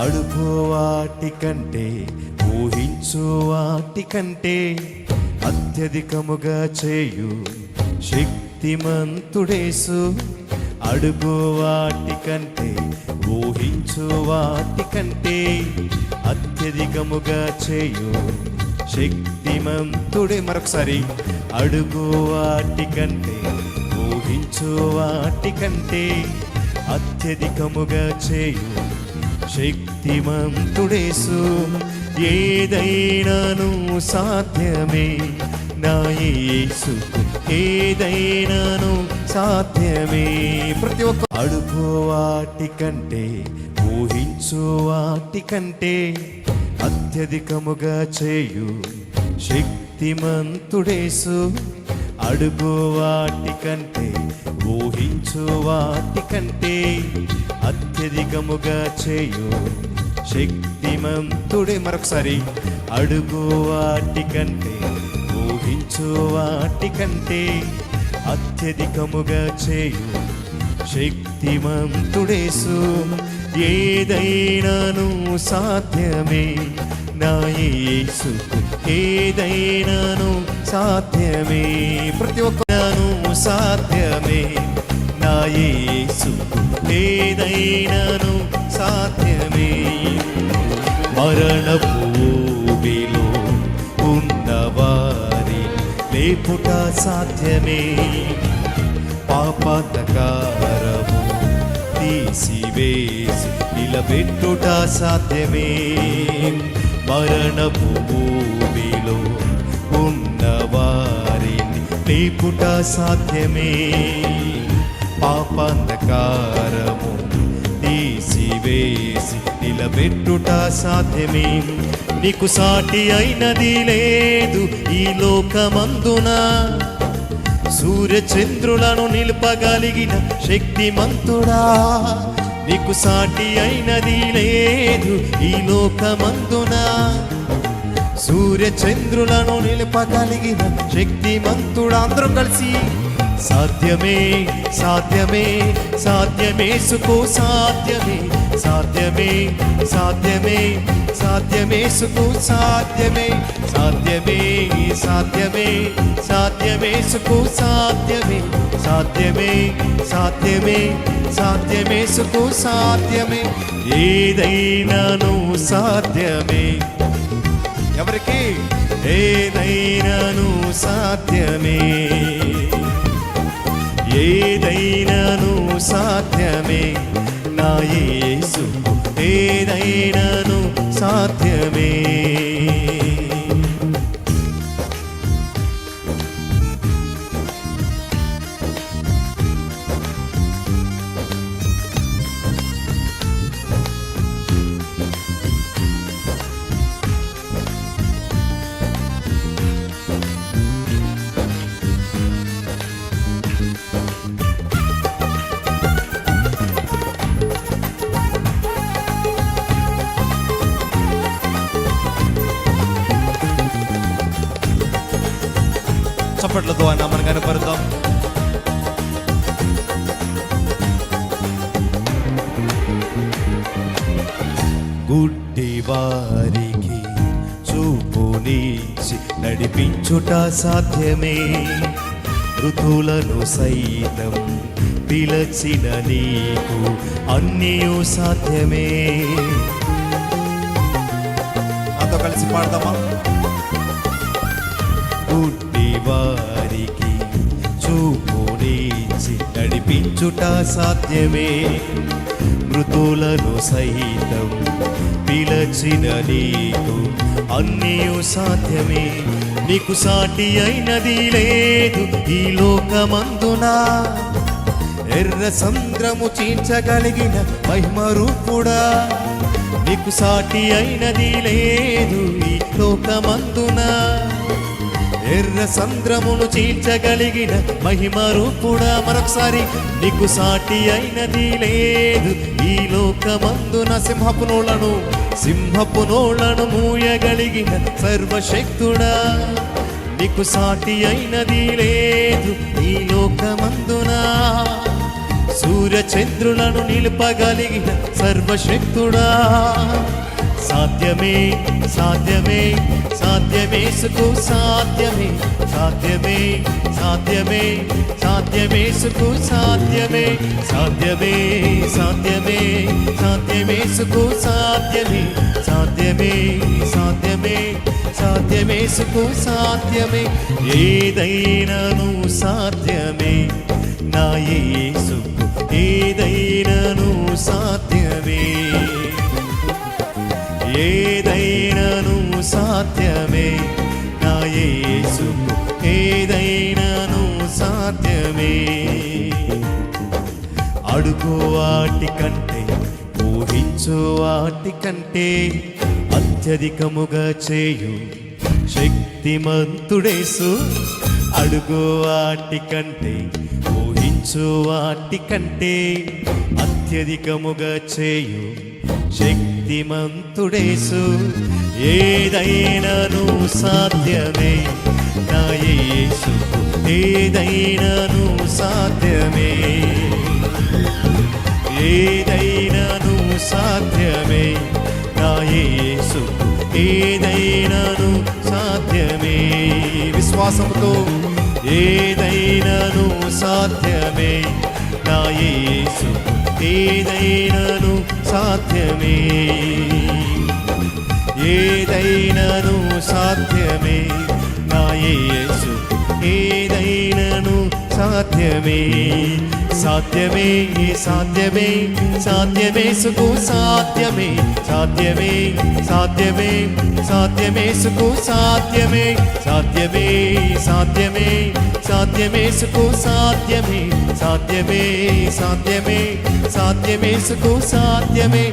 అడుగు వాటి కంటే ఊహించు వాటి కంటే అత్యధికముగా చేయు శక్తిమంతుడేసు. అడుగు వాటి కంటే ఊహించు వాటి కంటే అత్యధికముగా చేయు శక్తిమంతుడే. మరొకసారి, అడుగు వాటి కంటే ఊహించు వాటి కంటే అత్యధికముగా చేయు శక్తిమంతుడేసు. ఏదైనాను సాధ్యమే నా యేసుకు, ఏదైనాను సాధ్యమే. ప్రతి ఒక్క అడుగు వాటి కంటే ఊహించు వాటి కంటే అత్యధికముగా చేయు శక్తిమంతుడేసు. అడుగు వాటి కంటే ఊహించు వాటి కంటే అత్యధికముగా చేయు శక్తిమంతుడే. మరొకసారి, అడుగు వాటి కంటే ఊహించు వాటి కంటే అత్యధికముగా చేయు శక్తిమంతుడేసు. ఏదైనాను సాధ్యమే నా యేసుకు, ఏదైనాను సాధ్యమే. ప్రతి ఒక్కను సాధ్యమే నా యేసుకు, ఏదైనాను సాధ్యమే. మరణపు ఊబిలో ఉన్నవారి లేపుట సాధ్యమే. పాపాంధకారము తీసివేసి నిలబెట్టుట సాధ్యమే. మరణపు భూమిలో ఉన్నవారిని లేపుట సాధ్యమే. పాపాంధకారము తీసివేసి నిలబెట్టుట సాధ్యమే. నీకు సాటి అయినది లేదు ఈ లోకమందున. సూర్య చంద్రులను నిలుపగలిగిన శక్తిమంతుడా. నీకు సాటి అయినది లేదు ఈ లోకమందున. సూర్య చంద్రులను నిలుపగలిగిన శక్తిమంతుడా. అందరూ కలిసి, సాధ్యమే సాధ్యమే సాధ్యమేసుకో, సాధ్యమే సాధ్యమే సాధ్యమే సాధ్యమేసుకో, సాధ్యమే సాధ్యమే సాధ్యమే సాధ్యమేసుకో, సాధ్యమే సాధ్యమే సాధ్యమే సాధ్యమేసుకో, సాధ్యమే. ఏదైనాను సాధ్యమే. ఎవరికి? ఏదైనాను సాధ్యమే, ఏదైనాను సాధ్యమే నా యేసుకు, ఏదైనాను సాధ్యమే. చప్పట్లతో ఆయన మనం కనపడతాం. గుడ్డి వారికి చూపునిచ్చి నడిపించుట సాధ్యమే. ఋతులను సైతం పిలచిన నీకు అన్నీయు సాధ్యమే. నాతో కలిసి పాడదామా? గుడ్డి వారికి చూపునిచ్చి నడిపించుట సాధ్యమే. మృతులను సైతం పిలచిన నీకు అన్నీయు సాధ్యమే. నీకు సాటి అయినది లేదు ఈ లోకమందున. ఎర్ర సముద్రము చీల్చగలిగిన మహిమ రూపుడా. నీకు సాటి అయినది లేదు ఈ లోకమందున. ఎర్ర సంద్రమును చీల్చగలిగిన మహిమ రూపుడా. మరొకసారి, నీకు సాటి అయినది లేదు ఈ లోకమందున. సింహపు నోళ్లను మూయగలిగిన సర్వశక్తుడా. నీకు సాటి అయినది లేదు ఈ లోకమందున. సూర్య చంద్రులను నిలుపగలిగిన సర్వశక్తుడా. సాధ్యమే సాధ్యమే సాధ్యమేసుకు సాధ్యమే సాధ్యమే సాధ్యమే సాధ్యమేసుకు సాధ్యమే సాధ్యమే సాధ్యమే సాధ్యమేసుకు సాధ్యమే సాధ్యమే సాధ్యమే సాధ్యమేసుకు సాధ్యమే ఏదైనాను సాధ్యమే నా యేసుకు ఏదైనాను సాధ్యమే ఏదైనాను సాధ్యమే నా యేసుకు ఏదైనాను సాధ్యమే అడుగు వాటి కంటే ఊహించు వాటి కంటే అత్యధికముగా చేయు శక్తిమంతుడేసు అడుగు వాటి కంటే ఊహించు వాటి కంటే అత్యధికముగా చేయు శక్తిమంతుడేసు ఏదైనాను సాధ్యమే నా యేసుకు ఏదైనాను సాధ్యమే ఏదైనాను సాధ్యమే నా యేసుకు ఏదైనాను సాధ్యమే విశ్వాసముతో ఏదైనాను సాధ్యమే నా యేసుకు ఏదైనాను సాధ్యమే ఏదైనాను సాధ్యమే నా యేసుకు ఏదైనాను సాధ్యమే సాధ్యమే సాధ్యమే సాధ్యమేసుకు సాధ్యమే సాధ్యమే సాధ్యమే సాధ్యమేసుకు సాధ్యమే సాధ్యమే సాధ్యమే సాధ్యమేసుకు సాధ్యమే సాధ్యమే సాధ్యమే సాధ్యమేసుకు సాధ్యమే